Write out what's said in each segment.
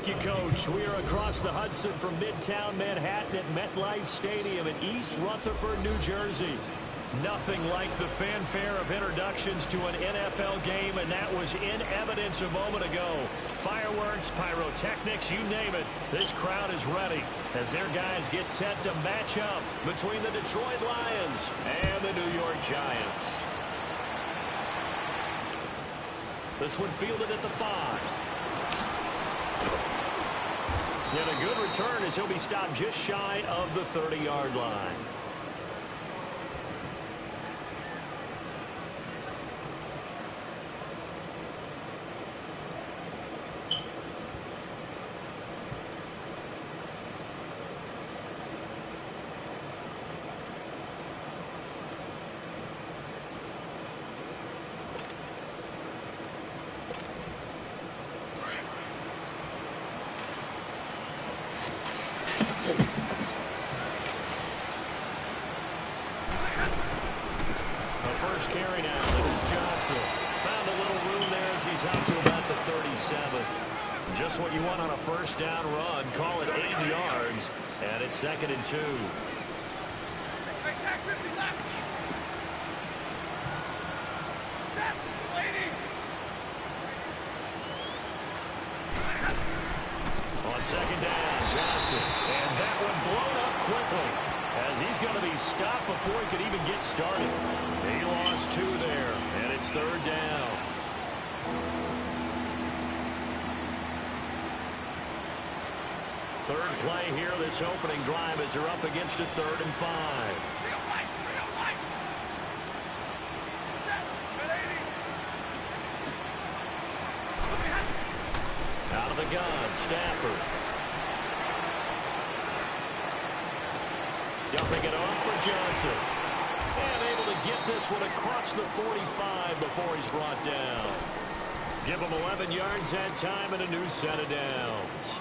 Thank you, Coach. We are across the Hudson from Midtown Manhattan at MetLife Stadium in East Rutherford, New Jersey. Nothing like the fanfare of introductions to an NFL game, and that was in evidence a moment ago. Fireworks, pyrotechnics, you name it. This crowd is ready as their guys get set to match up between the Detroit Lions and the New York Giants. This one fielded at the 5. And a good return as he'll be stopped just shy of the 30-yard line. Carry now. This is Johnson. Found a little room there as he's out to about the 37. Just what you want on a first down run. Call it 8 yards. And it's 2nd and 2. On 2nd down, Johnson. And that one blown up quickly as he's going to be stopped before he could even get started. He lost 2 there, and it's 3rd down. Third play here, this opening drive, as they're up against a 3rd and 5. Out of the gun, Stafford. Dumping it off for Johnson. And able to get this one across the 45 before he's brought down. Give him 11 yards that time and a new set of downs.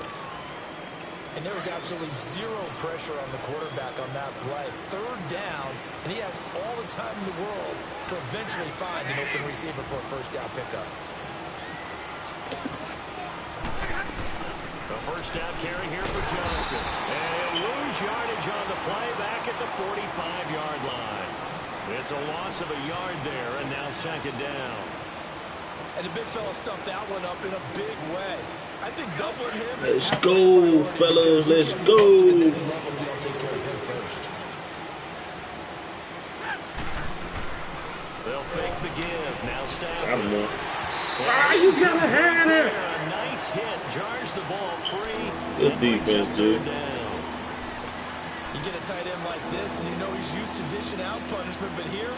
And there was absolutely zero pressure on the quarterback on that play. 3rd down, and he has all the time in the world to eventually find an open receiver for a first down pickup. The first down carry here for Johnson. And he'll lose yardage on the play back at the 45-yard line. It's a loss of a yard there, and now 2nd down. And the big fella stuffed that one up in a big way. I think doubling him. Let's go, fellas. Let's go. They'll fake the give. Now Stafford. I don't know. You gotta have it. A nice hit. Jars the ball free. Good defense, dude. You get a tight end like this, and you know he's used to dishing out punishment, but here,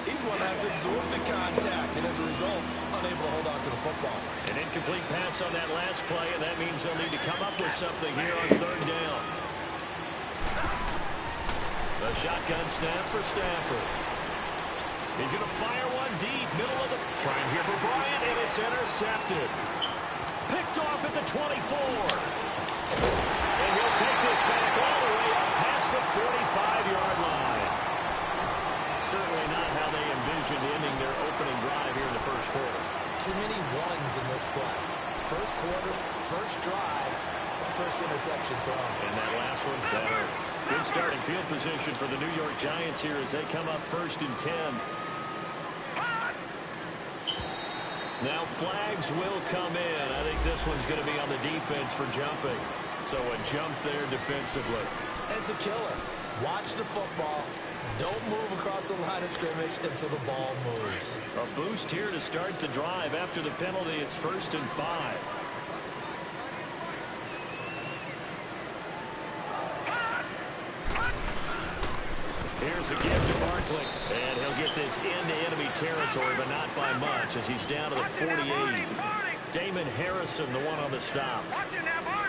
he's going to have to absorb the contact, and as a result, unable to hold on to the football. An incomplete pass on that last play, and that means they'll need to come up with something here on 3rd down. The shotgun snap for Stafford. He's going to fire one deep, middle of the... Trying here for Bryant, and it's intercepted. Picked off at the 24. And he'll take this back all the way up past the 45-yard line. Certainly not how they envisioned ending their opening drive here in the first quarter. Too many ones in this play. First quarter, first drive, first interception thrown. And that last one, that hurts. Good starting field position for the New York Giants here as they come up 1st and 10. Now flags will come in. I think this one's going to be on the defense for jumping. So a jump there defensively. And it's a killer. Watch the football. Don't move across the line of scrimmage until the ball moves. A boost here to start the drive. After the penalty, it's 1st and 5. Here's a give to Barkley. And he'll get this into enemy territory, but not by much as he's down to the 48. Damon Harrison, the one on the stop.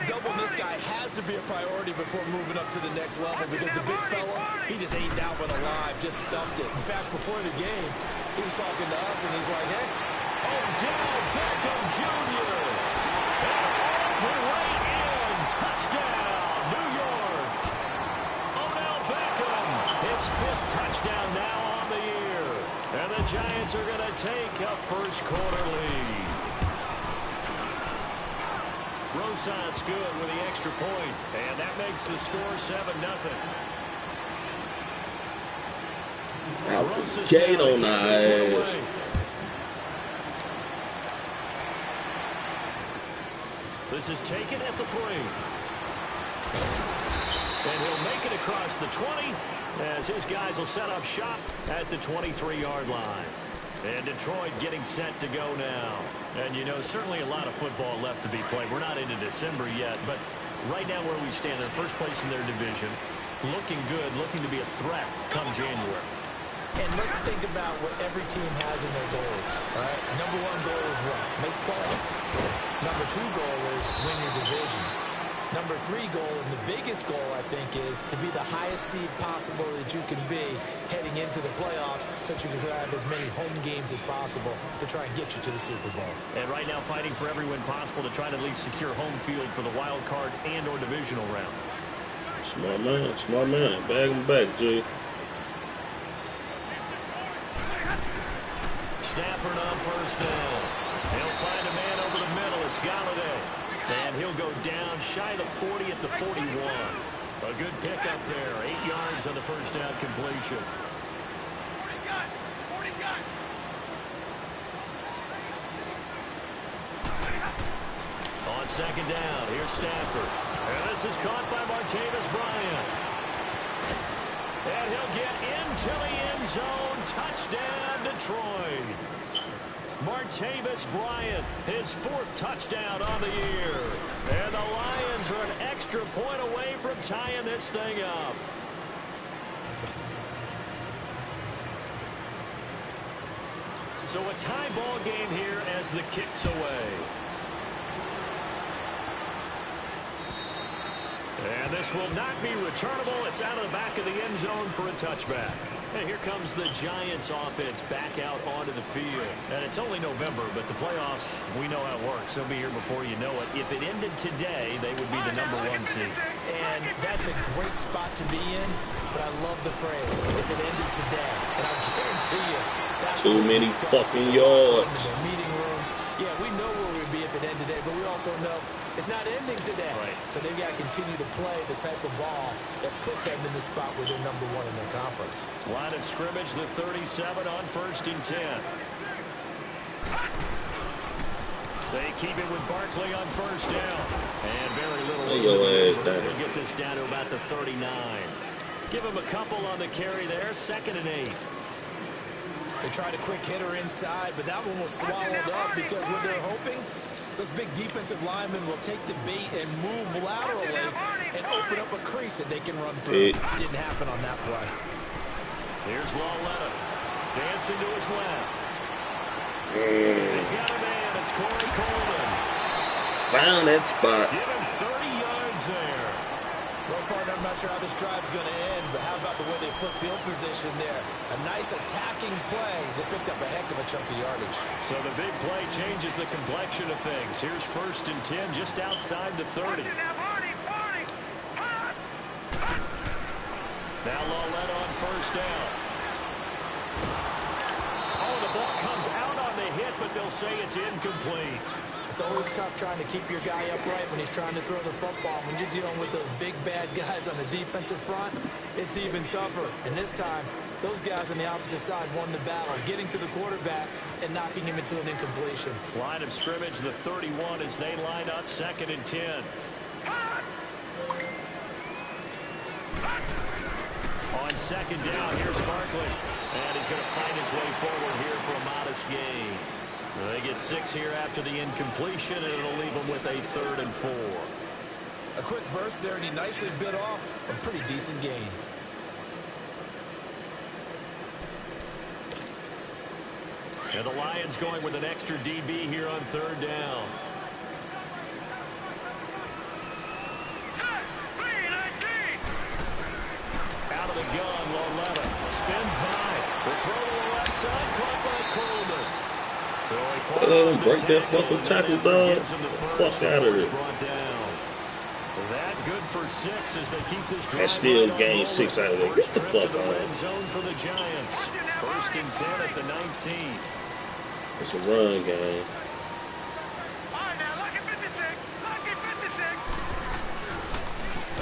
Doubling this guy has to be a priority before moving up to the next level because the big fella, he just ate that one alive, just stuffed it. In fact, before the game, he was talking to us, and he's like, hey. Odell Beckham Jr. And all the way in. Touchdown, New York. Odell Beckham, his 5th touchdown now on the year. And the Giants are going to take a first quarter lead. Rosas good with the extra point, and that makes the score 7-0. Out the gate on the ass. This is taken at the 3. And he'll make it across the 20 as his guys will set up shop at the 23-yard line. And Detroit getting set to go now. And, you know, certainly a lot of football left to be played. We're not into December yet, but right now where we stand, they're first place in their division, looking good, looking to be a threat come January. And let's think about what every team has in their goals. All right? Number 1 goal is what? Make the playoffs. Number 2 goal is win your division. Number 3 goal, and the biggest goal, I think, is to be the highest seed possible that you can be heading into the playoffs so that you can have as many home games as possible to try and get you to the Super Bowl. And right now fighting for every win possible to try to at least secure home field for the wild card and or divisional round. Smart man, smart man. Bag him back, G. Stafford on first down. He'll find a man over the middle. It's Galladay. And he'll go down shy of the 40 at the 41. A good pickup there. 8 yards on the first down completion. On second down, here's Stafford. And this is caught by Martavis Bryant. And he'll get into the end zone. Touchdown, Detroit. Martavis Bryant, his 4th touchdown on the year. And the Lions are an extra point away from tying this thing up. So a tie ball game here as the kick's away. And this will not be returnable. It's out of the back of the end zone for a touchback. And here comes the Giants offense back out onto the field. And it's only November, but the playoffs, we know how it works. They'll be here before you know it. If it ended today, they would be the #1 seed. And that's a great spot to be in, but I love the phrase, if it ended today. And I guarantee you, that's too many fucking yards. Meeting rooms. Yeah, we know where we'd be if it ended today, but we also know it's not ending today. Right. So they've got to continue to play the type of ball that put them in the spot where they're #1 in their conference. Line of scrimmage, the 37 on 1st and 10. They keep it with Barkley on first down. And very little. They'll get this down to about the 39. Give him a couple on the carry there. 2nd and 8. They tried a quick hitter inside, but that one was swallowed up because what they're hoping, those big defensive linemen will take the bait and move laterally and open up a crease that they can run through. Didn't happen on that play. Here's Lawletta. Dancing to his left. He's got a man. It's Corey Coleman. Found that spot. Give him 30 yards there. Well, partner, I'm not sure how this drive's going to end, but how about the way they flip field position there? A nice attacking play that picked up a heck of a chunk of yardage. So the big play changes the complexion of things. Here's 1st and 10 just outside the 30. Now Lawletta on first down. Oh, the ball comes out on the hit, but they'll say it's incomplete. It's always tough trying to keep your guy upright when he's trying to throw the football. When you're dealing with those big, bad guys on the defensive front, it's even tougher. And this time, those guys on the opposite side won the battle, getting to the quarterback and knocking him into an incompletion. Line of scrimmage, the 31 as they line up 2nd and 10. On 2nd down, here's Barkley. And he's going to find his way forward here for a modest gain. They get 6 here after the incompletion, and it'll leave them with a 3rd and 4. A quick burst there, and he nicely bit off a pretty decent gain. And the Lions going with an extra DB here on 3rd down. Out of the gun, Lawletta spins by. The throw to the left side, caught by Coleman. Break that fucking tackle, dog. Fuck out of it. That good for 6 as they keep this drive. That still gained 6 out of it. Get the fuck on. Red zone for the Giants. 1st and 10 at the 19. It's a run game.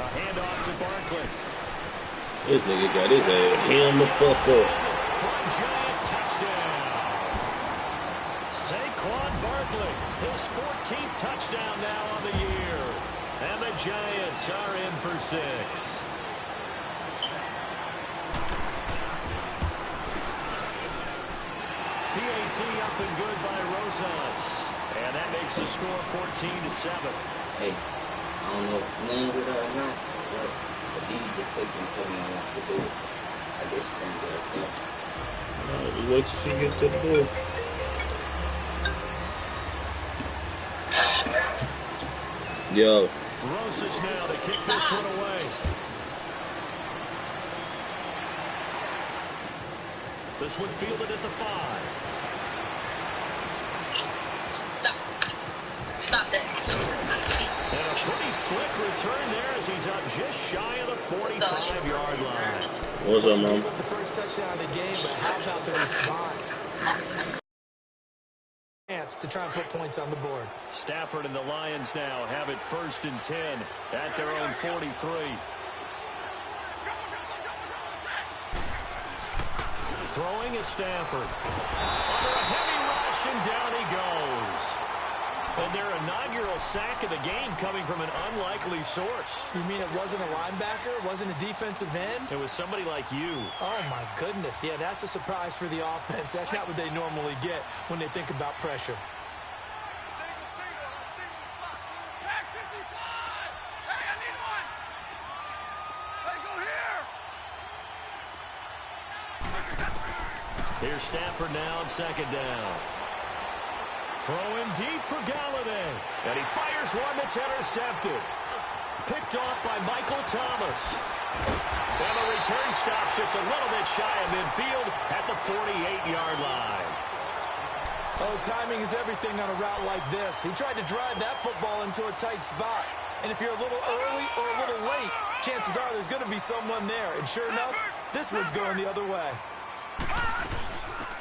A handoff to Barkley. This nigga got his ass him the fuck up. For a giant touchdown. Saquon Barkley, his 14th touchdown now on the year. And the Giants are in for 6. PAT up and good by Rosas. And that makes the score 14-7. Hey, I don't know if you land with her or not, but he just takes me and tell me I want to do it. I guess you can do it. Just wait till she gets to the door. Yo. Rosas now to kick this one away. This one fielded at the 5. Stop it. And a pretty slick return there as he's up just shy of the 45-yard line. What's up, Mom? Gave up the first touchdown of the game, but how about the response? To try and put points on the board. Stafford and the Lions now have it 1st and 10 at their own 43. Throwing is Stafford. Under a heavy rush, and down he goes. And their inaugural sack of the game coming from an unlikely source. You mean it wasn't a linebacker? It wasn't a defensive end? It was somebody like you. Oh, my goodness. Yeah, that's a surprise for the offense. That's not what they normally get when they think about pressure. Here's Stafford now on 2nd down. Throwing deep for Galladay. And he fires one that's intercepted. Picked off by Michael Thomas. And the return stops just a little bit shy of midfield at the 48-yard line. Oh, timing is everything on a route like this. He tried to drive that football into a tight spot. And if you're a little early or a little late, chances are there's going to be someone there. And sure enough, this one's going the other way.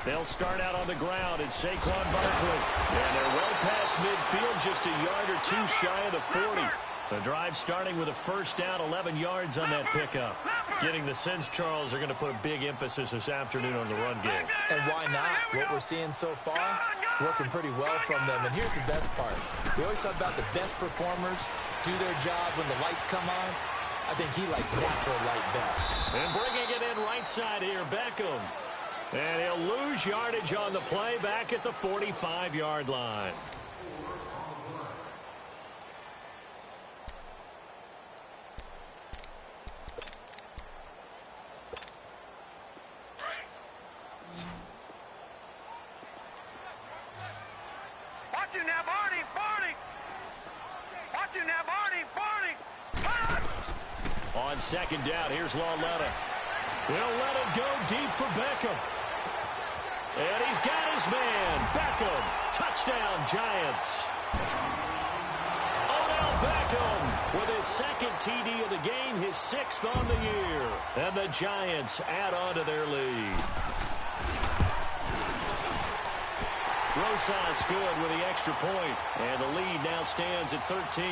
They'll start out on the ground, and Saquon Barkley. And they're well past midfield, just a yard or two shy of the 40. The drive starting with a 1st down, 11 yards on that pickup. Getting the sense, Charles, are going to put a big emphasis this afternoon on the run game. And why not? What we're seeing so far, working pretty well from them. And here's the best part. We always talk about the best performers do their job when the lights come on. I think he likes natural light best. And bringing it in right side here, Beckham. And he'll lose yardage on the play back at the 45-yard line. Watch you now, Barney! Barney! Watch you now, Barney! Barney! On 2nd down, here's Lawletta. They'll let it go deep for Beckham. And he's got his man. Beckham. Touchdown, Giants. Odell Beckham with his 2nd TD of the game, his 6th on the year. And the Giants add on to their lead. Rosas good with the extra point. And the lead now stands at 13.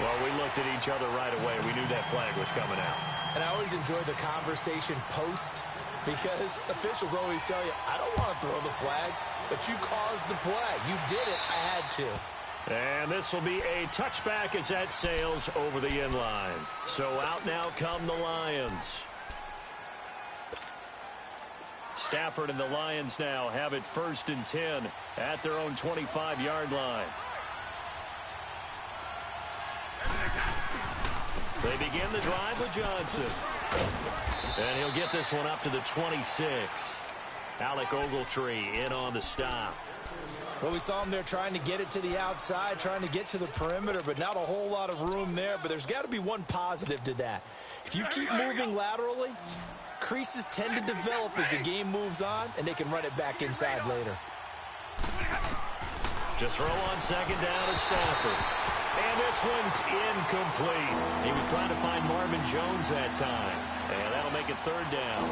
Well, we looked at each other right away. We knew that flag was coming out. And I always enjoy the conversation post because officials always tell you, I don't want to throw the flag, but you caused the play. You did it. I had to. And this will be a touchback as that sails over the end line. So out now come the Lions. Stafford and the Lions now have it 1st and 10 at their own 25-yard line. They begin the drive with Johnson. And he'll get this one up to the 26. Alec Ogletree in on the stop. Well, we saw him there trying to get it to the outside, trying to get to the perimeter, but not a whole lot of room there. But there's got to be one positive to that. If you keep moving laterally, creases tend to develop as the game moves on, and they can run it back inside later. To throw on 2nd down to Stafford. And this one's incomplete. He was trying to find Marvin Jones that time. And that'll make it 3rd down.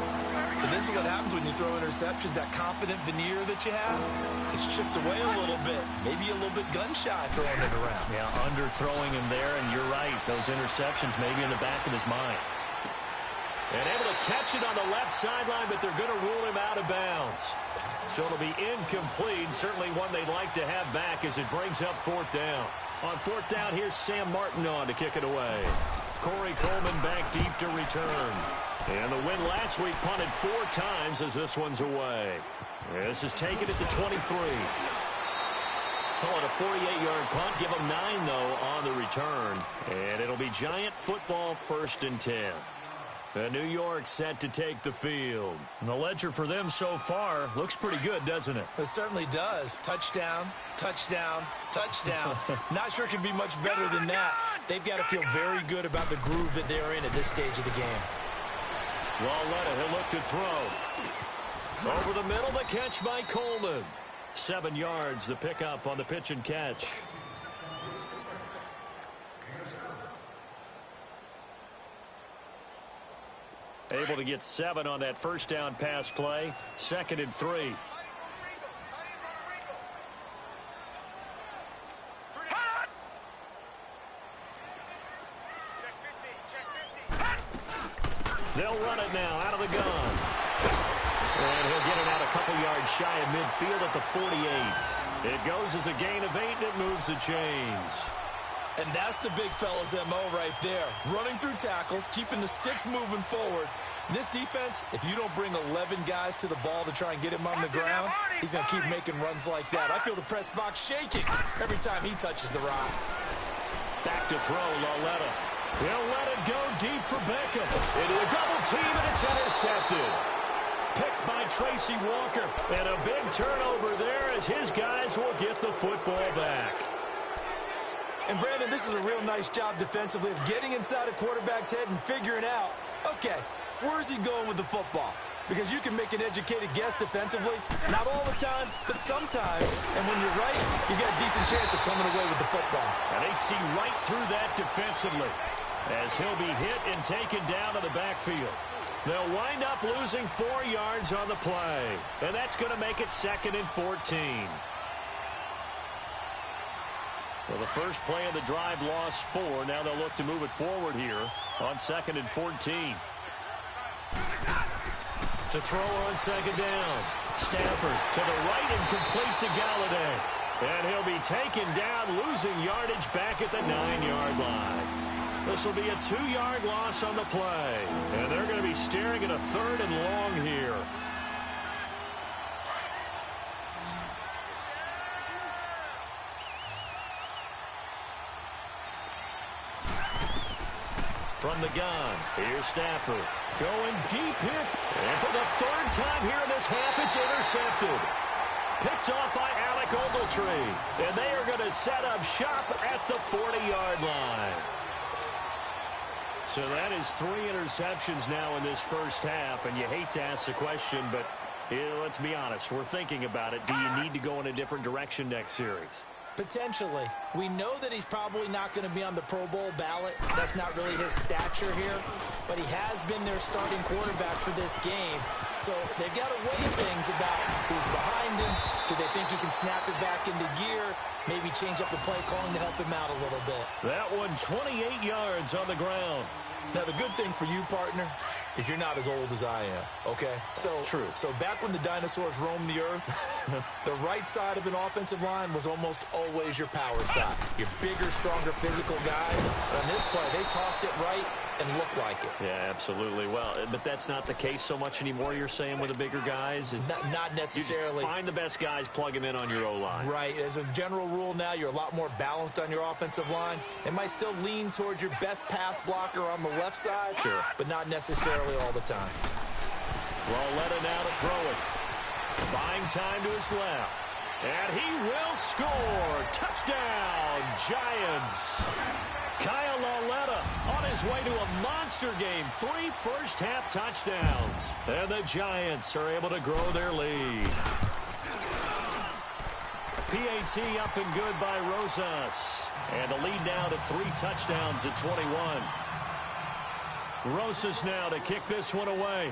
So this is what happens when you throw interceptions. That confident veneer that you have is chipped away a little bit. Maybe a little bit gun-shy throwing it around. Yeah, underthrowing him there, and you're right. Those interceptions maybe in the back of his mind. And able to catch it on the left sideline, but they're going to rule him out of bounds. So it'll be incomplete. Certainly one they'd like to have back as it brings up 4th down. On 4th down, here's Sam Martin on to kick it away. Corey Coleman back deep to return. And the win last week punted 4 times as this one's away. This is taken at the 23. Call it a 48-yard punt. Give them 9, though, on the return. And it'll be Giant football 1st and 10. New York set to take the field. And the ledger for them so far looks pretty good, doesn't it? It certainly does. Touchdown, touchdown, touchdown. Not sure it can be much better than that. They've got to feel very good about the groove that they're in at this stage of the game. Lauletta, he'll look to throw. Over the middle, the catch by Coleman. 7 yards, the pickup on the pitch and catch. Able to get 7 on that 1st down pass play. 2nd and 3. They'll run it now out of the gun. And he'll get it out a couple yards shy of midfield at the 48. It goes as a gain of 8, and it moves the chains. And that's the big fella's MO right there. Running through tackles, keeping the sticks moving forward. This defense, if you don't bring 11 guys to the ball to try and get him on the ground, he's going to keep making runs like that. I feel the press box shaking every time he touches the rock. Back to throw, Lauletta. He'll let it go deep for Beckham. Into a double team, and it's intercepted. Picked by Tracy Walker. And a big turnover there as his guys will get the football back. And, Brandon, this is a real nice job defensively of getting inside a quarterback's head and figuring out, okay, where's he going with the football? Because you can make an educated guess defensively. Not all the time, but sometimes. And when you're right, you got a decent chance of coming away with the football. And they see right through that defensively as he'll be hit and taken down to the backfield. They'll wind up losing 4 yards on the play. And that's going to make it 2nd and 14. Well, the first play of the drive lost 4. Now they'll look to move it forward here on 2nd and 14. To throw on 2nd down. Stafford to the right and complete to Galladay. And he'll be taken down, losing yardage back at the 9-yard line. This will be a 2-yard loss on the play. And they're going to be staring at a 3rd and long here. From the gun, here's Stafford. Going deep here. And for the 3rd time here in this half, it's intercepted. Picked off by Alec Ogletree. And they are going to set up shop at the 40-yard line. So that is 3 interceptions now in this first half. And you hate to ask the question, but let's be honest. We're thinking about it. Do you need to go in a different direction next series? Potentially. We know that he's probably not going to be on the Pro Bowl ballot. That's not really his stature here. But he has been their starting quarterback for this game. So they've got to weigh things about who's behind him. Do they think he can snap it back into gear? Maybe change up the play calling to help him out a little bit. That one 28 yards on the ground. Now, the good thing for you, partner, is you're not as old as I am, okay? That's true. So back when the dinosaurs roamed the earth, the right side of an offensive line was almost always your power side. Your bigger, stronger, physical guy. But on this play, they tossed it right and looked like it. Yeah, absolutely. Well, but that's not the case so much anymore, you're saying, with the bigger guys? Not necessarily. You just find the best guys, plug them in on your O-line. Right. As a general rule now, you're a lot more balanced on your offensive line. It might still lean towards your best pass blocker on the left side. Sure. But not necessarily all the time. Lauletta now to throw it. Buying time to his left. And he will score. Touchdown, Giants. Kyle Lauletta on his way to a monster game. 3 first-half touchdowns. And the Giants are able to grow their lead. PAT up and good by Rosas. And the lead now to 3 touchdowns at 21. Rosas now to kick this one away.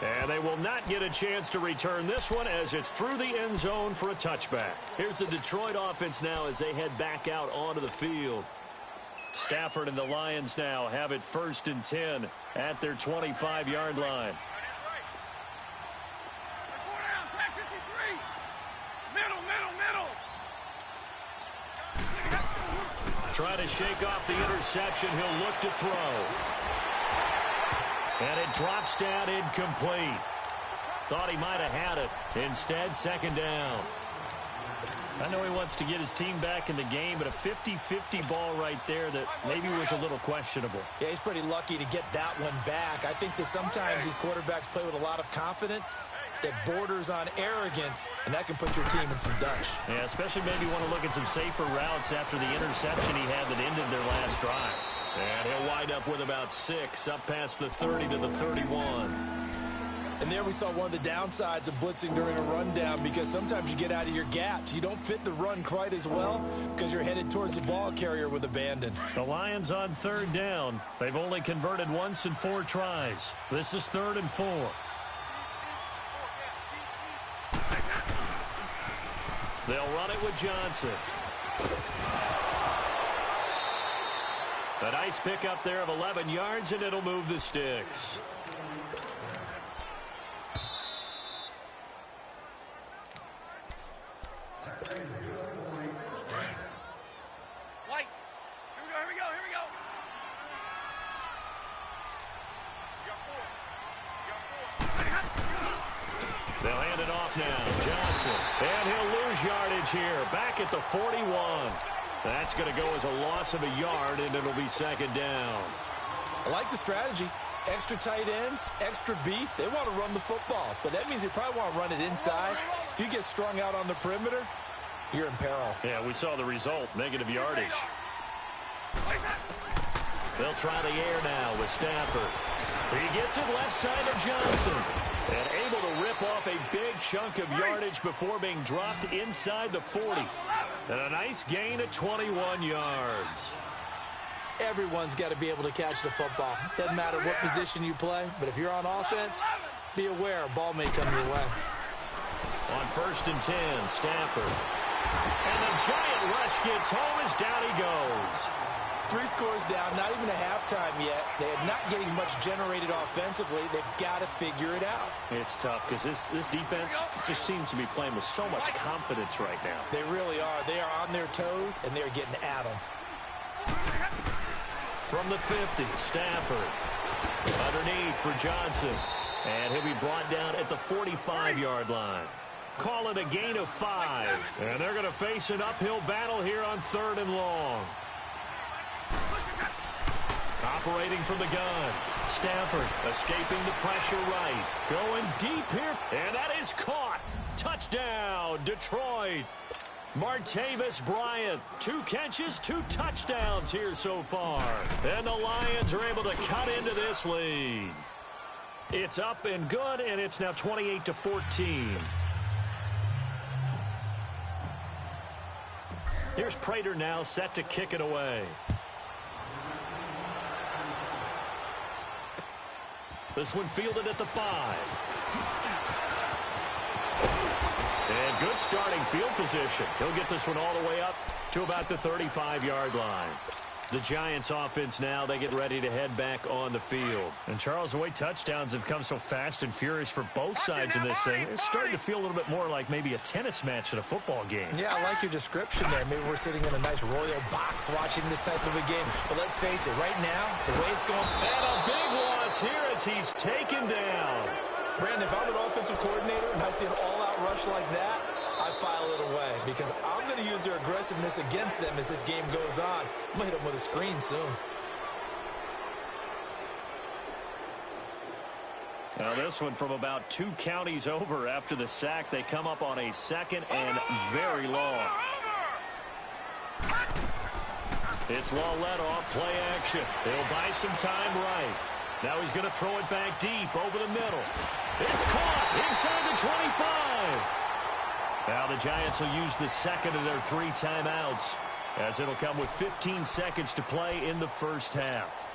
And they will not get a chance to return this one as it's through the end zone for a touchback. Here's the Detroit offense now as they head back out onto the field. Stafford and the Lions now have it 1st and 10 at their 25-yard line. Trying to shake off the interception. He'll look to throw. And it drops down incomplete. Thought he might have had it. Instead, 2nd down. I know he wants to get his team back in the game, but a 50-50 ball right there that maybe was a little questionable. Yeah, he's pretty lucky to get that one back. I think that sometimes these quarterbacks play with a lot of confidence that borders on arrogance, and that can put your team in some dutch. Yeah, especially maybe want to look at some safer routes after the interception he had that ended their last drive. And he'll wind up with about 6 up past the 30 to the 31. And there we saw one of the downsides of blitzing during a rundown, because sometimes you get out of your gaps. You don't fit the run quite as well because you're headed towards the ball carrier with abandon. The Lions on 3rd down. They've only converted once in 4 tries. This is 3rd and 4. They'll run it with Johnson. A nice pickup there of 11 yards, and it'll move the sticks. White. Here we go. They'll hand it off now. Johnson. And he'll lose yardage here. Back at the 41. That's going to go as a loss of a yard, and it'll be 2nd down. I like the strategy. Extra tight ends, extra beef. They want to run the football, but that means they probably want to run it inside. If you get strung out on the perimeter, you're in peril. Yeah, we saw the result. Negative yardage. They'll try the air now with Stafford. He gets it left side of Johnson. And able to rip off a big chunk of yardage before being dropped inside the 40. And a nice gain of 21 yards. Everyone's got to be able to catch the football. Doesn't matter what position you play, but if you're on offense, be aware a ball may come your way. On 1st and 10, Stafford. And the giant rush gets home as down he goes. 3 scores down, not even a halftime yet. They are not getting much generated offensively. They've got to figure it out. It's tough because this defense just seems to be playing with so much confidence right now. They really are. They are on their toes, and they're getting at them. From the 50, Stafford. Underneath for Johnson. And he'll be brought down at the 45-yard line. Call it a gain of 5. And they're going to face an uphill battle here on 3rd and long. Operating from the gun. Stafford escaping the pressure right. Going deep here. And that is caught. Touchdown, Detroit. Martavis Bryant. 2 catches, 2 touchdowns here so far. And the Lions are able to cut into this lead. It's up and good, and it's now 28-14. Here's Prater now set to kick it away. This one fielded at the 5. And good starting field position. He'll get this one all the way up to about the 35-yard line. The Giants offense now, they get ready to head back on the field. And Charles, the way touchdowns have come so fast and furious for both sides in this thing, it's starting to feel a little bit more like maybe a tennis match at a football game. Yeah, I like your description there. Maybe we're sitting in a nice royal box watching this type of a game. But let's face it, right now, the way it's going... And a big loss here as he's taken down. Brandon, if I'm an offensive coordinator and I see an all-out rush like that, I file it away because I'm going to use their aggressiveness against them as this game goes on. I'm going to hit them with a screen soon. Now this one from about 2 counties over after the sack. They come up on a 2nd and very long. It's Lawlett off play action. He'll buy some time right. Now he's going to throw it back deep over the middle. It's caught inside the 25. Now the Giants will use the 2nd of their 3 timeouts. as it'll come with 15 seconds to play in the first half.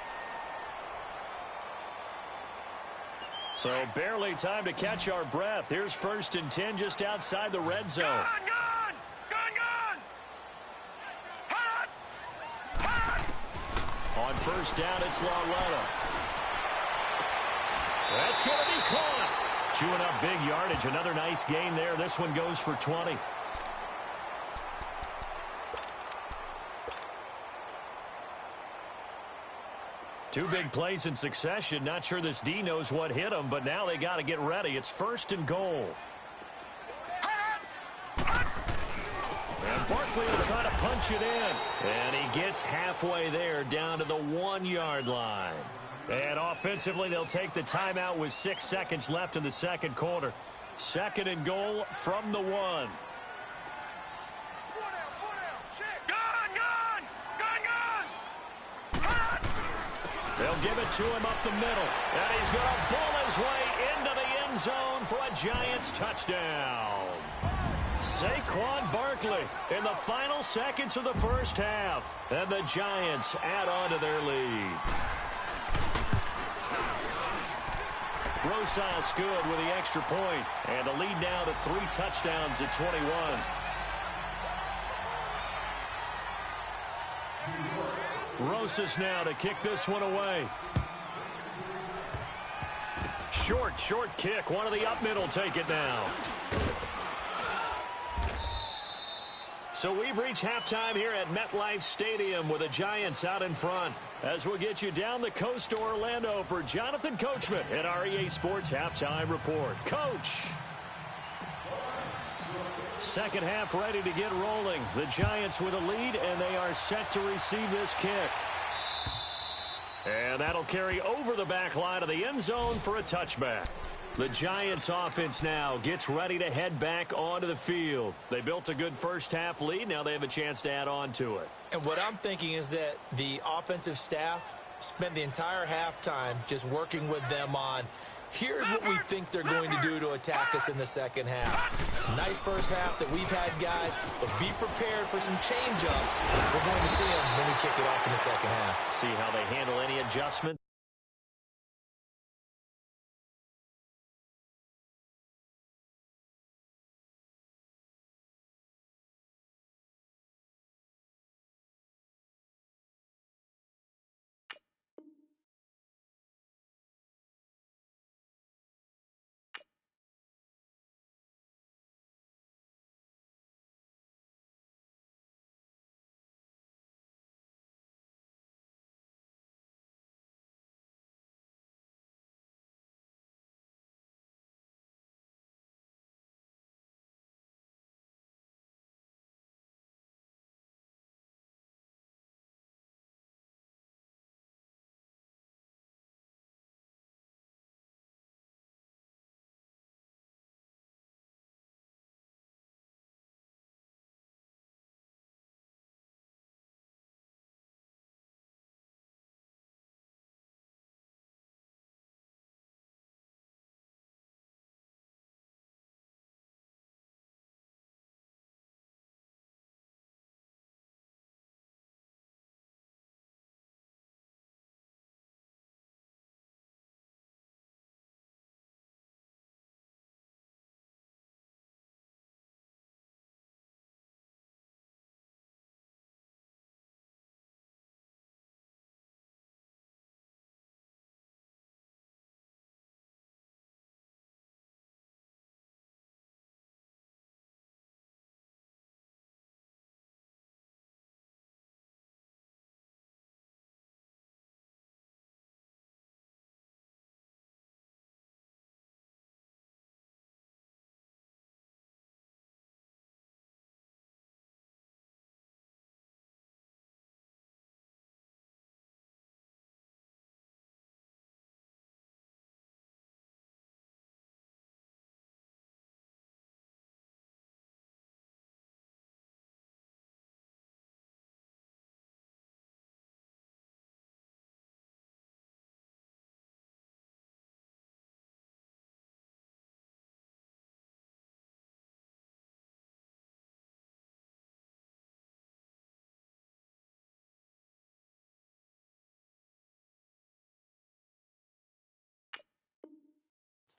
So barely time to catch our breath. Here's 1st and 10 just outside the red zone. Gun, gun! Gun, gun! Hot! Hot! On 1st down, it's Lauletta. That's going to be caught. Chewing up big yardage. Another nice gain there. This one goes for 20. Two big plays in succession. Not sure this D knows what hit him, but now they got to get ready. It's 1st and goal. And Barkley will try to punch it in. And he gets halfway there down to the 1-yard line. And offensively, they'll take the timeout with 6 seconds left in the second quarter. 2nd and goal from the 1. They'll give it to him up the middle. And he's going to bull his way into the end zone for a Giants touchdown. Saquon Barkley in the final seconds of the first half. And the Giants add on to their lead. Rosas good with the extra point. And the lead now to 3 touchdowns at 21. Rosas now to kick this one away. Short kick. One of the up middle take it now. So we've reached halftime here at MetLife Stadium with the Giants out in front. As we'll get you down the coast to Orlando for Jonathan Coachman at our EA Sports Halftime Report. Coach! Second half ready to get rolling. The Giants with a lead, and they are set to receive this kick. And that'll carry over the back line of the end zone for a touchback. The Giants offense now gets ready to head back onto the field. They built a good first half lead. Now they have a chance to add on to it. And what I'm thinking is that the offensive staff spent the entire halftime just working with them on, here's what we think they're going to do to attack us in the second half. Nice first half that we've had, guys, but be prepared for some change-ups. We're going to see them when we kick it off in the second half. See how they handle any adjustment.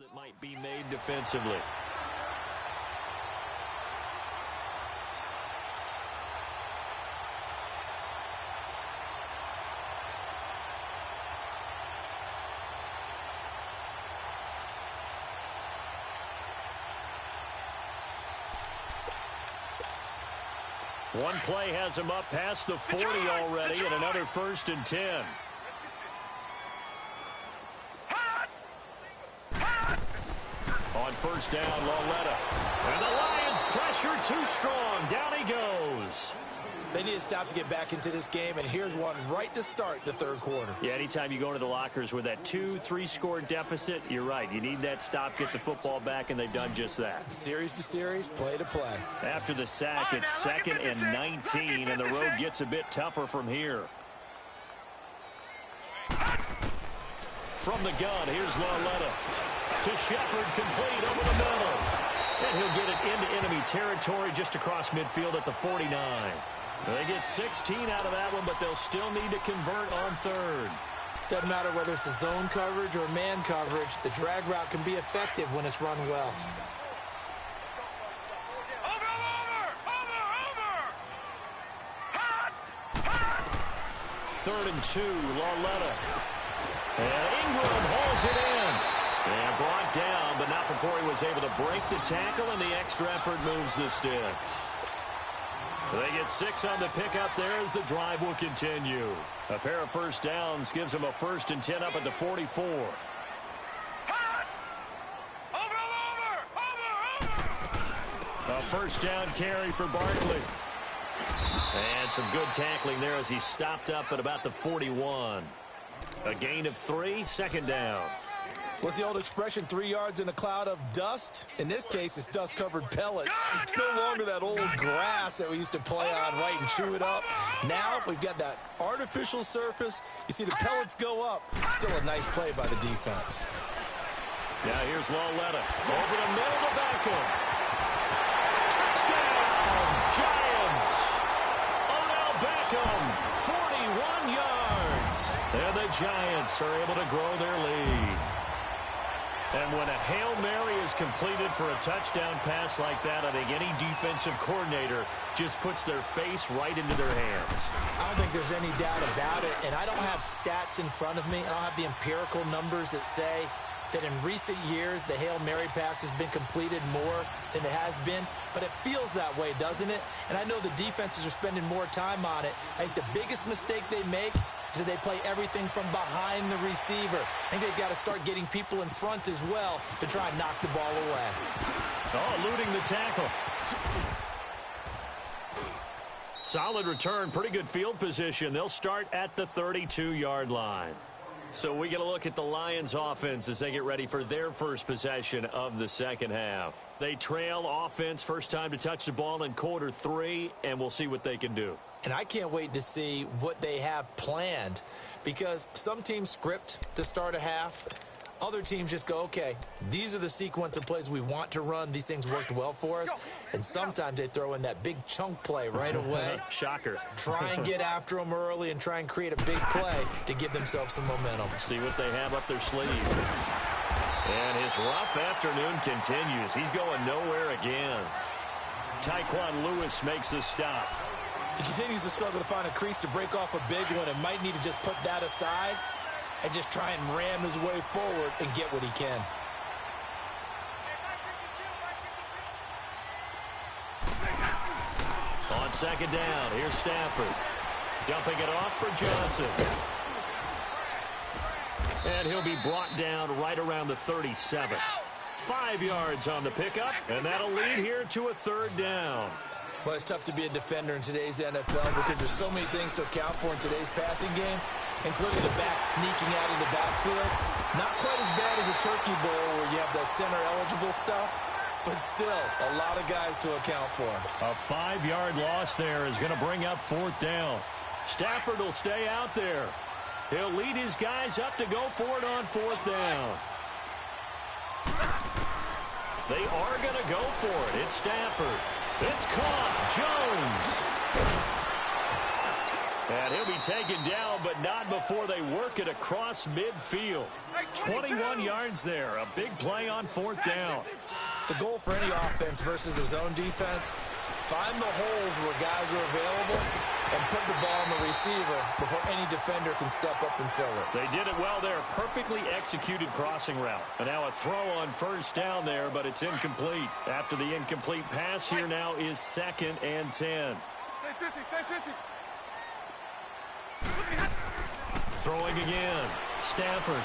that might be made defensively. One play has him up past the 40 already, and another 1st and 10. On 1st down, Lauletta. And the Lions pressure too strong. Down he goes. They need to stop to get back into this game, and here's one right to start the 3rd quarter. Yeah, anytime you go into the lockers with that 2-3 score deficit, you're right. You need that stop, get the football back, and they've done just that. Series to series, play to play. After the sack, it's 2nd and 19, and the road gets a bit tougher from here. From the gun, here's Lauletta. To Shepard, complete over the middle. And he'll get it into enemy territory just across midfield at the 49. They get 16 out of that one, but they'll still need to convert on 3rd. Doesn't matter whether it's a zone coverage or man coverage, the drag route can be effective when it's run well. Third and 2, Lauletta. And Ingram hauls it in. And brought down, but not before he was able to break the tackle, and the extra effort moves the sticks. They get 6 on the pickup there as the drive will continue. A pair of 1st downs gives them a 1st and 10 up at the 44. A 1st down carry for Barkley. And some good tackling there as he stopped up at about the 41. A gain of 3, 2nd down. What's the old expression, 3 yards in a cloud of dust? In this case, it's dust-covered pellets. It's no longer that old grass that we used to play on, right, and chew it up. Now we've got that artificial surface. You see the pellets go up. Still a nice play by the defense. Now here's Lauletta. Over the middle to Beckham. Touchdown, Giants. Odell Beckham, 41 yards. And the Giants are able to grow their lead. And when a Hail Mary is completed for a touchdown pass like that, I think any defensive coordinator just puts their face right into their hands. I don't think there's any doubt about it, and I don't have stats in front of me. I don't have the empirical numbers that say that in recent years the Hail Mary pass has been completed more than it has been, but it feels that way, doesn't it? And I know the defenses are spending more time on it. I think the biggest mistake they make is that they play everything from behind the receiver. I think they've got to start getting people in front as well to try and knock the ball away. Oh, eluding the tackle. Solid return, pretty good field position. They'll start at the 32-yard line. So we get a look at the Lions offense as they get ready for their first possession of the 2nd half. They trail offense, first time to touch the ball in quarter 3, and we'll see what they can do. And I can't wait to see what they have planned, because some teams script to start a half. Other teams just go, okay, these are the sequence of plays we want to run. These things worked well for us. And sometimes they throw in that big chunk play right away. Shocker. Try and get after them early and try and create a big play to give themselves some momentum. See what they have up their sleeve. And his rough afternoon continues. He's going nowhere again. Tyquan Lewis makes the stop. He continues to struggle to find a crease to break off a big one and might need to just put that aside and just try and ram his way forward and get what he can. On 2nd down, here's Stafford. Dumping it off for Johnson. And he'll be brought down right around the 37. 5 yards on the pickup, and that'll lead here to a 3rd down. Well, it's tough to be a defender in today's NFL because there's so many things to account for in today's passing game, including the back sneaking out of the backfield. Not quite as bad as a turkey bowl where you have the center-eligible stuff, but still a lot of guys to account for. A 5-yard loss there is going to bring up 4th down. Stafford will stay out there. He'll lead his guys up to go for it on 4th down. They are going to go for it. It's Stafford. It's caught. Jones. And he'll be taken down, but not before they work it across midfield. 21 yards there. A big play on 4th down. The goal for any offense versus a zone defense, find the holes where guys are available and put the ball on the receiver before any defender can step up and fill it. They did it well there. Perfectly executed crossing route. And now a throw on 1st down there, but it's incomplete. After the incomplete pass, here now is 2nd and 10. Stay 50, stay 50. Throwing again. Stafford.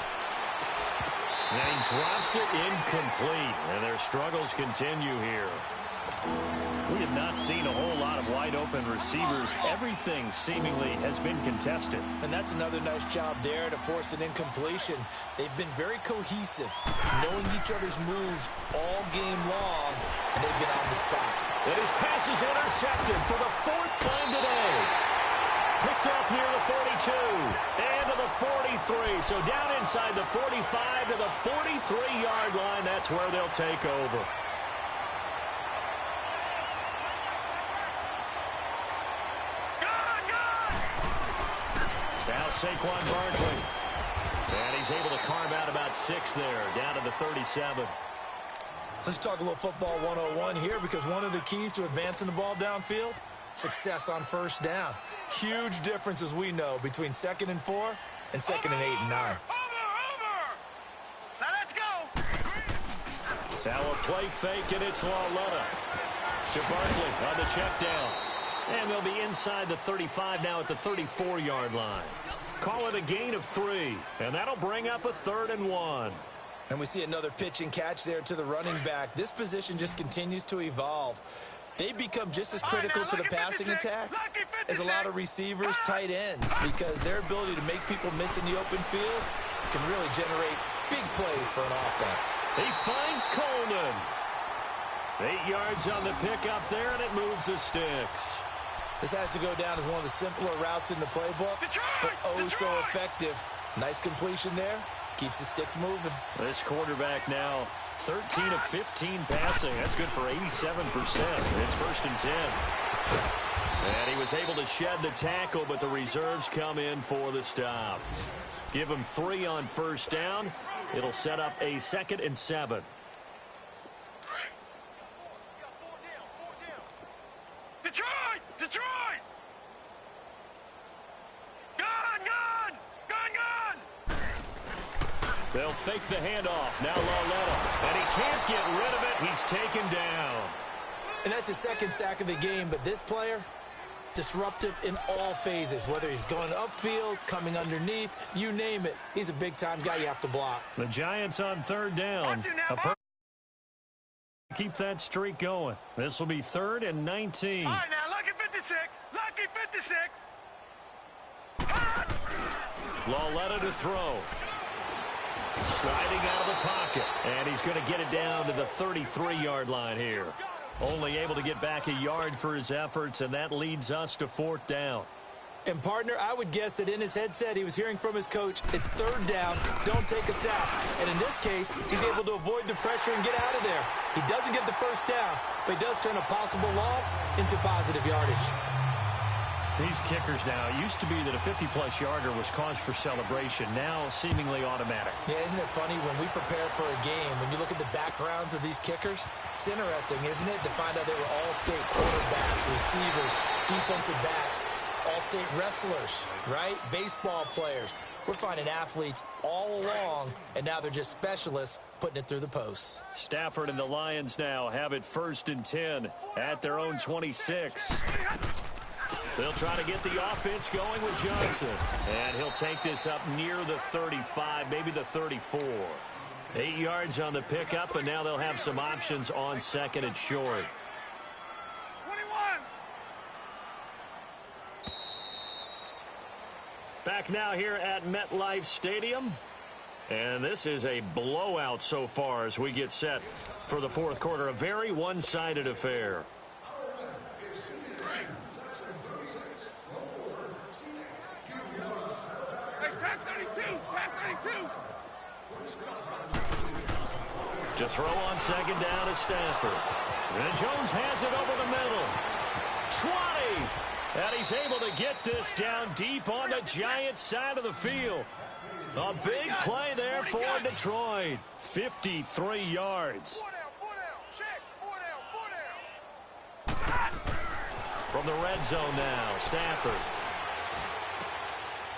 And he drops it incomplete. And their struggles continue here. We have not seen a whole lot of wide-open receivers. Everything seemingly has been contested. And that's another nice job there to force an incompletion. They've been very cohesive, knowing each other's moves all game long, and they've been on the spot. And his pass is intercepted for the 4th time today. Picked off near the 42 and to the 43. So down inside the 45 to the 43-yard line. That's where they'll take over. Now Saquon Barkley. And he's able to carve out about 6 there, down to the 37. Let's talk a little football 101 here, because one of the keys to advancing the ball downfield, success on 1st down. Huge difference, as we know, between 2nd and 4 and 2nd and 8 and 9. Over! Now let's go! Now a play fake, and it's Lauletta to Barkley on the check down. And they'll be inside the 35 now at the 34-yard line. Call it a gain of 3, and that'll bring up a 3rd and 1. And we see another pitch and catch there to the running back. This position just continues to evolve. They become just as critical to the passing attack as a lot of receivers, tight ends, because their ability to make people miss in the open field can really generate big plays for an offense. He finds Coleman. 8 yards on the pickup there, and it moves the sticks. This has to go down as one of the simpler routes in the playbook, but oh so effective. Nice completion there. Keeps the sticks moving. This quarterback now 13 of 15 passing. That's good for 87%. It's 1st and 10. And he was able to shed the tackle, but the reserves come in for the stop. Give him 3 on 1st down. It'll set up a 2nd and 7. Detroit! Detroit! Gun! Gun! Gun! Gun! They'll fake the handoff. Now Lauletta. And he can't get rid of it. He's taken down. And that's his 2nd sack of the game. But this player, disruptive in all phases. Whether he's going upfield, coming underneath, you name it. He's a big-time guy you have to block. The Giants on 3rd down. Keep that streak going. This will be 3rd and 19. All right, now, lucky 56. Lucky 56. Lauletta to throw. Sliding out of the pocket. And he's going to get it down to the 33-yard line here. Only able to get back a yard for his efforts, and that leads us to 4th down. And, partner, I would guess that in his headset he was hearing from his coach, it's 3rd down, don't take a sack. And in this case, he's able to avoid the pressure and get out of there. He doesn't get the 1st down, but he does turn a possible loss into positive yardage. These kickers now, it used to be that a 50-plus yarder was cause for celebration, now seemingly automatic. Yeah, isn't it funny when we prepare for a game, when you look at the backgrounds of these kickers, it's interesting, isn't it, to find out they were all-state quarterbacks, receivers, defensive backs, all-state wrestlers, right? Baseball players. We're finding athletes all along, and now they're just specialists putting it through the posts. Stafford and the Lions now have it 1st and 10 at their own 26. They'll try to get the offense going with Johnson. And he'll take this up near the 35, maybe the 34. 8 yards on the pickup, and now they'll have some options on 2nd and short. 21. Back now here at MetLife Stadium. And this is a blowout so far as we get set for the 4th quarter. A very one-sided affair. Tag 32! Tag 32! To throw on 2nd down to Stafford. And Jones has it over the middle. 20! And he's able to get this down deep on the Giants' side of the field. A big play there for Detroit. 53 yards. From the red zone now, Stafford.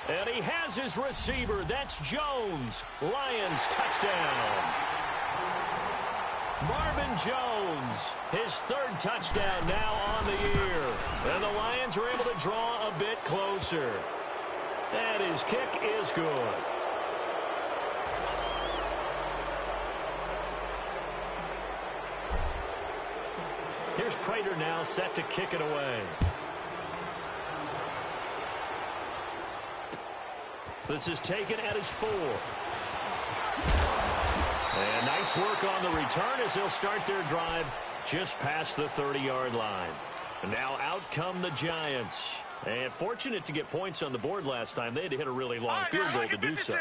And he has his receiver. That's Jones. Lions touchdown. Marvin Jones, his third touchdown now on the year. And the Lions are able to draw a bit closer. And his kick is good. Here's Prater now set to kick it away. This is taken at his 4. And nice work on the return as they'll start their drive just past the 30-yard line. And now out come the Giants. And fortunate to get points on the board last time. They had to hit a really long field goal to do so.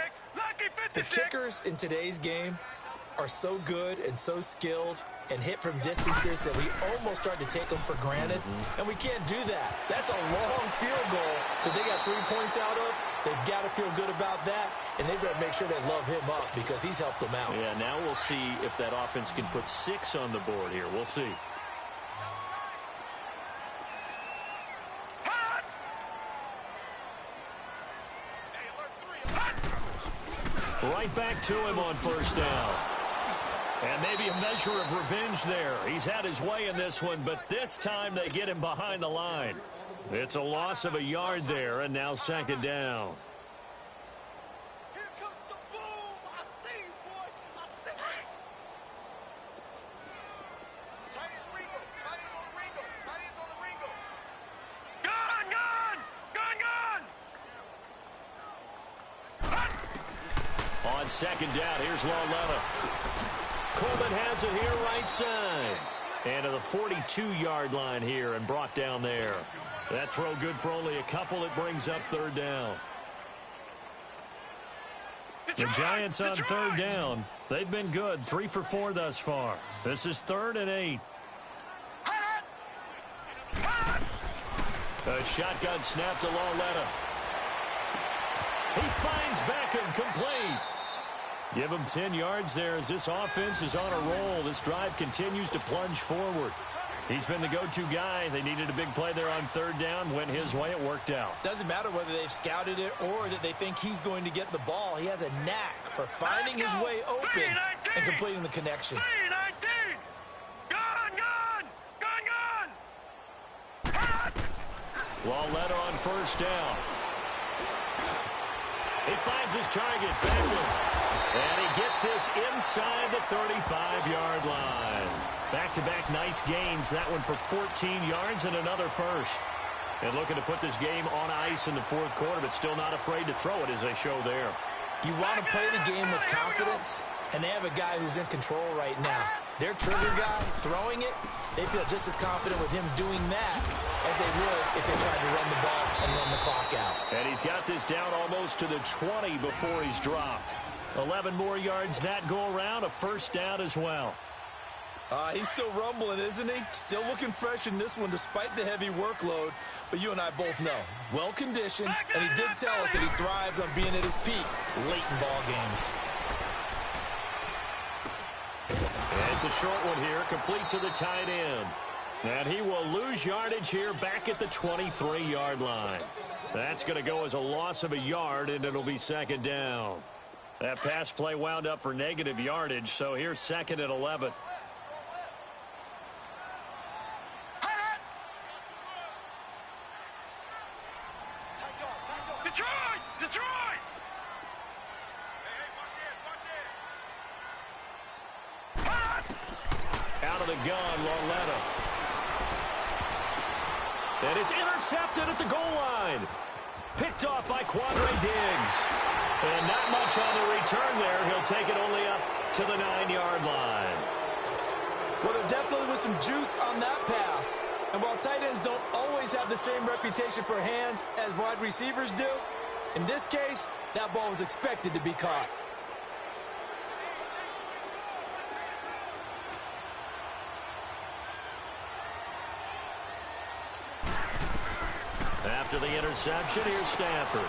The kickers in today's game are so good and so skilled and hit from distances that we almost start to take them for granted. And we can't do that. That's a long field goal that they got 3 points out of. They've got to feel good about that, and they better make sure they love him up because he's helped them out. Yeah, now we'll see if that offense can put 6 on the board here. We'll see. Right back to him on first down. And maybe a measure of revenge there. He's had his way in this one, but this time they get him behind the line. It's a loss of a yard there, and now second down. Here comes the boom. I see you, boy. I see you. Tight is Ringo. Tight is on the Ringo. Tight is on the Ringo. Gun, gun! Gun, gun! On second down, here's Lauletta. Coleman has it here right side. And to the 42-yard line here and brought down there. That throw good for only a couple. It brings up third down. The Giants on third down. They've been good. 3 for 4 thus far. This is 3rd and 8. A shotgun snap to Lauletta. He finds Beckham complete. Give him 10 yards there as this offense is on a roll. This drive continues to plunge forward. He's been the go-to guy. They needed a big play there on third down. Went his way. It worked out. Doesn't matter whether they've scouted it or that they think he's going to get the ball. He has a knack for finding his way open and completing the connection. Lauletta on first down. He finds his target, Beckham. And he gets this inside the 35-yard line. Back-to-back nice gains. That one for 14 yards and another first. And looking to put this game on ice in the fourth quarter, but still not afraid to throw it as they show there. You want to play the game with confidence, and they have a guy who's in control right now. Their trigger guy throwing it, they feel just as confident with him doing that as they would if they tried to run the ball and run the clock out. And he's got this down almost to the 20 before he's dropped. 11 more yards that go around, a first down as well. He's still rumbling, isn't he? Still looking fresh in this one despite the heavy workload. But you and I both know, well-conditioned, and he did tell us that he thrives on being at his peak late in ball games. And it's a short one here, complete to the tight end. And he will lose yardage here back at the 23-yard line. That's going to go as a loss of a yard, and it'll be second down. That pass play wound up for negative yardage, so here's second and 11. Detroit! Detroit! Out of the gun, Lauletta. And it's intercepted at the goal line. Picked off by Quandre Diggs. And not much on the return there. He'll take it only up to the 9-yard line. Well, there definitely was some juice on that pass. And while tight ends don't always have the same reputation for hands as wide receivers do, in this case, that ball was expected to be caught. After the interception, here's Stafford.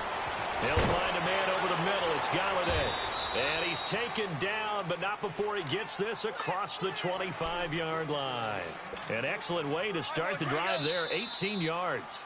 He'll find a man over the middle. It's Galladay. And he's taken down, but not before he gets this across the 25-yard line. An excellent way to start the drive there, 18 yards.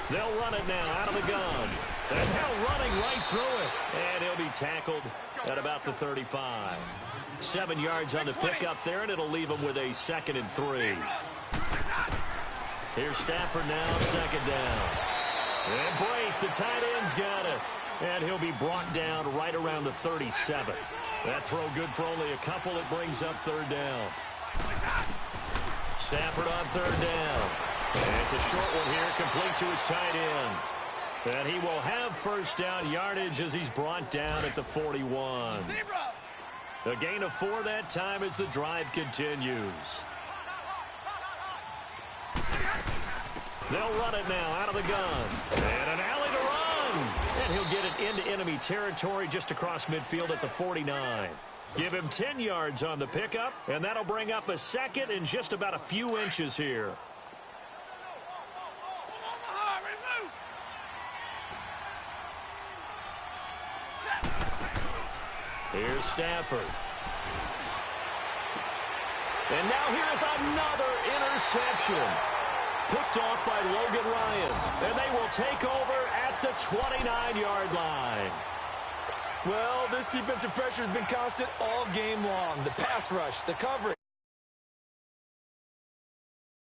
They'll run it now out of the gun. And now running right through it. And he'll be tackled at about the 35. 7 yards on the pickup there, and it'll leave him with a 2nd and 3. Here's Stafford now, 2nd down. And Brate, the tight end's got it. And he'll be brought down right around the 37. That throw good for only a couple. It brings up 3rd down. Stafford on 3rd down. And it's a short one here, complete to his tight end. And he will have 1st down yardage as he's brought down at the 41. A gain of 4 that time as the drive continues. They'll run it now out of the gun. And an alley to run. And he'll get it into enemy territory just across midfield at the 49. Give him 10 yards on the pickup, and that'll bring up a 2nd and just about a few inches here. Here's Stafford. And now here's another interception. Picked off by Logan Ryan. And they will take over at the 29-yard line. Well, this defensive pressure has been constant all game long. The pass rush, the coverage.